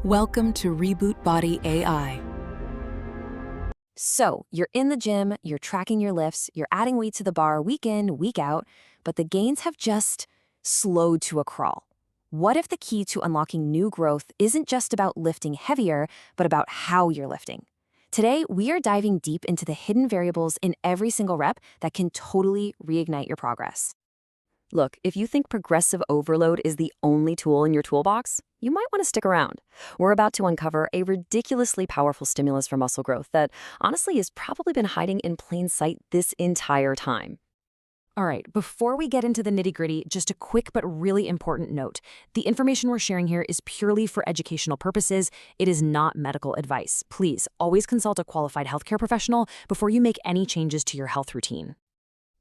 Welcome to Reboot Body AI. So, you're in the gym, you're tracking your lifts, you're adding weight to the bar week in, week out, but the gains have just slowed to a crawl. What if the key to unlocking new growth isn't just about lifting heavier, but about how you're lifting? Today, we are diving deep into the hidden variables in every single rep that can totally reignite your progress. Look, if you think progressive overload is the only tool in your toolbox, you might want to stick around. We're about to uncover a ridiculously powerful stimulus for muscle growth that honestly has probably been hiding in plain sight this entire time. All right, before we get into the nitty-gritty, just a quick but really important note. The information we're sharing here is purely for educational purposes. It is not medical advice. Please, always consult a qualified healthcare professional before you make any changes to your health routine.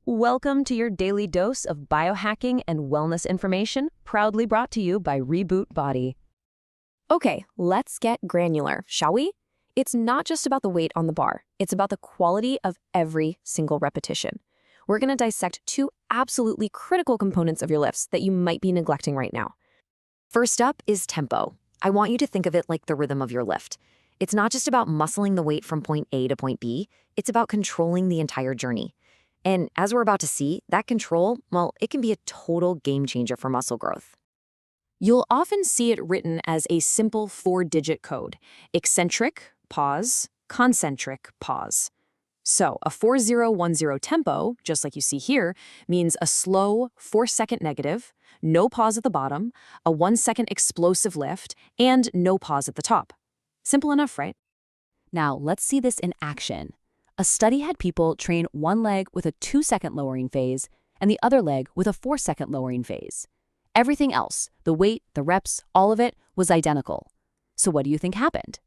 Welcome to your daily dose of biohacking and wellness information, proudly brought to you by Reboot Body. Okay, let's get granular, shall we? It's not just about the weight on the bar. It's about the quality of every single repetition. We're going to dissect two absolutely critical components of your lifts that you might be neglecting right now. First up is tempo. I want you to think of it like the rhythm of your lift. It's not just about muscling the weight from point A to point B. It's about controlling the entire journey. And as we're about to see, that control, well, it can be a total game changer for muscle growth. You'll often see it written as a simple 4-digit code: eccentric, pause, concentric, pause. So a 4010 tempo, just like you see here, means a slow 4-second negative, no pause at the bottom, a 1-second explosive lift, and no pause at the top. Simple enough, right? Now let's see this in action. A study had people train one leg with a 2-second lowering phase and the other leg with a 4-second lowering phase. Everything else, the weight, the reps, all of it was identical. So what do you think happened?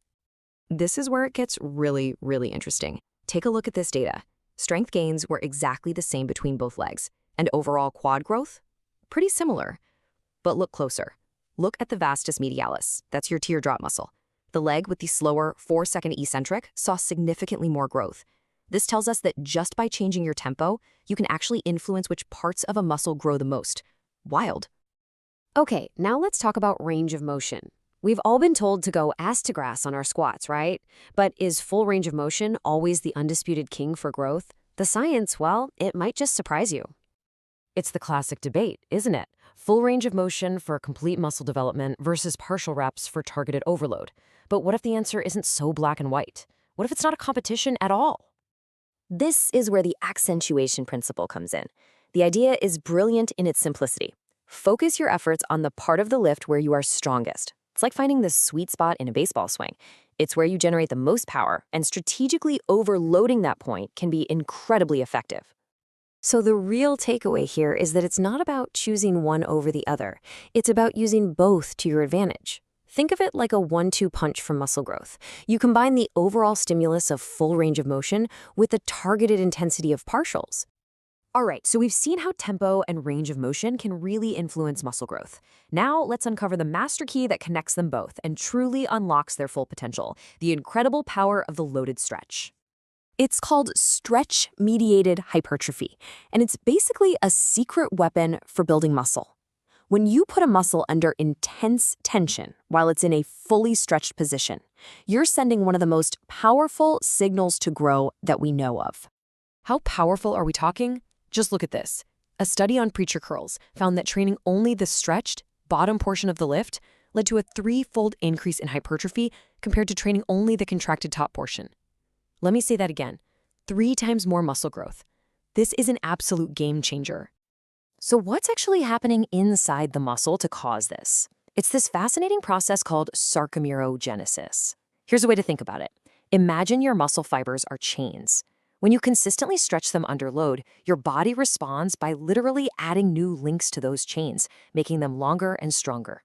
This is where it gets really, really interesting. Take a look at this data. Strength gains were exactly the same between both legs, and overall quad growth? Pretty similar. But look closer. Look at the vastus medialis. That's your teardrop muscle. The leg with the slower 4-second eccentric saw significantly more growth. This tells us that just by changing your tempo, you can actually influence which parts of a muscle grow the most. Wild. Okay, now let's talk about range of motion. We've all been told to go ass to grass on our squats, right? But is full range of motion always the undisputed king for growth? The science, well, it might just surprise you. It's the classic debate, isn't it? Full range of motion for complete muscle development versus partial reps for targeted overload. But what if the answer isn't so black and white? What if it's not a competition at all? This is where the accentuation principle comes in. The idea is brilliant in its simplicity. Focus your efforts on the part of the lift where you are strongest. It's like finding the sweet spot in a baseball swing. It's where you generate the most power, and strategically overloading that point can be incredibly effective. So the real takeaway here is that it's not about choosing one over the other. It's about using both to your advantage. Think of it like a 1-2 punch for muscle growth. You combine the overall stimulus of full range of motion with the targeted intensity of partials. All right, so we've seen how tempo and range of motion can really influence muscle growth. Now let's uncover the master key that connects them both and truly unlocks their full potential, the incredible power of the loaded stretch. It's called stretch-mediated hypertrophy, and it's basically a secret weapon for building muscle. When you put a muscle under intense tension while it's in a fully stretched position, you're sending one of the most powerful signals to grow that we know of. How powerful are we talking? Just look at this. A study on preacher curls found that training only the stretched bottom portion of the lift led to a 3-fold increase in hypertrophy compared to training only the contracted top portion. Let me say that again. 3 times more muscle growth. This is an absolute game changer. So what's actually happening inside the muscle to cause this? It's this fascinating process called sarcomerogenesis. Here's a way to think about it. Imagine your muscle fibers are chains. When you consistently stretch them under load, your body responds by literally adding new links to those chains, making them longer and stronger.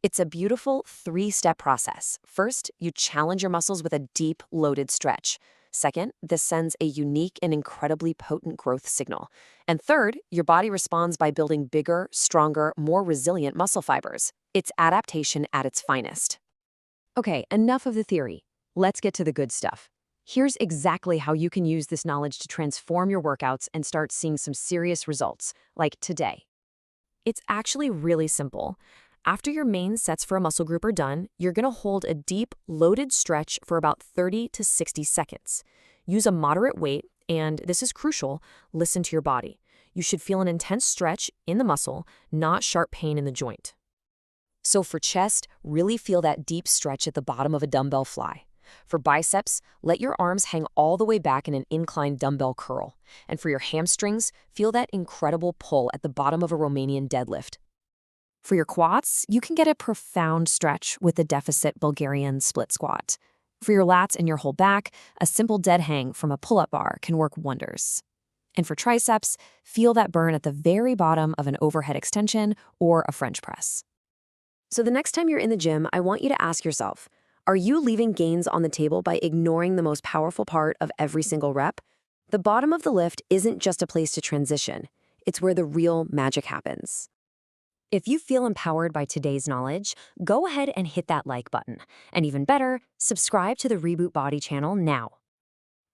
It's a beautiful 3-step process. First, you challenge your muscles with a deep, loaded stretch. Second, this sends a unique and incredibly potent growth signal. And third, your body responds by building bigger, stronger, more resilient muscle fibers. It's adaptation at its finest. Okay, enough of the theory. Let's get to the good stuff. Here's exactly how you can use this knowledge to transform your workouts and start seeing some serious results, like today. It's actually really simple. After your main sets for a muscle group are done, you're going to hold a deep, loaded stretch for about 30 to 60 seconds. Use a moderate weight, and this is crucial, listen to your body. You should feel an intense stretch in the muscle, not sharp pain in the joint. So for chest, really feel that deep stretch at the bottom of a dumbbell fly. For biceps, let your arms hang all the way back in an inclined dumbbell curl. And for your hamstrings, feel that incredible pull at the bottom of a Romanian deadlift. For your quads, you can get a profound stretch with the deficit Bulgarian split squat. For your lats and your whole back, a simple dead hang from a pull-up bar can work wonders. And for triceps, feel that burn at the very bottom of an overhead extension or a French press. So the next time you're in the gym, I want you to ask yourself, are you leaving gains on the table by ignoring the most powerful part of every single rep? The bottom of the lift isn't just a place to transition. It's where the real magic happens. If you feel empowered by today's knowledge, go ahead and hit that like button. And even better, subscribe to the Reboot Body channel now.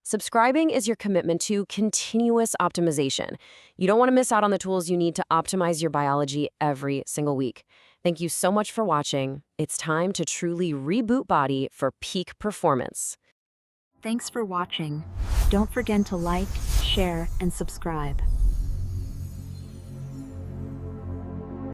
Subscribing is your commitment to continuous optimization. You don't want to miss out on the tools you need to optimize your biology every single week. Thank you so much for watching. It's time to truly reboot body for peak performance. Thanks for watching. Don't forget to like, share, and subscribe.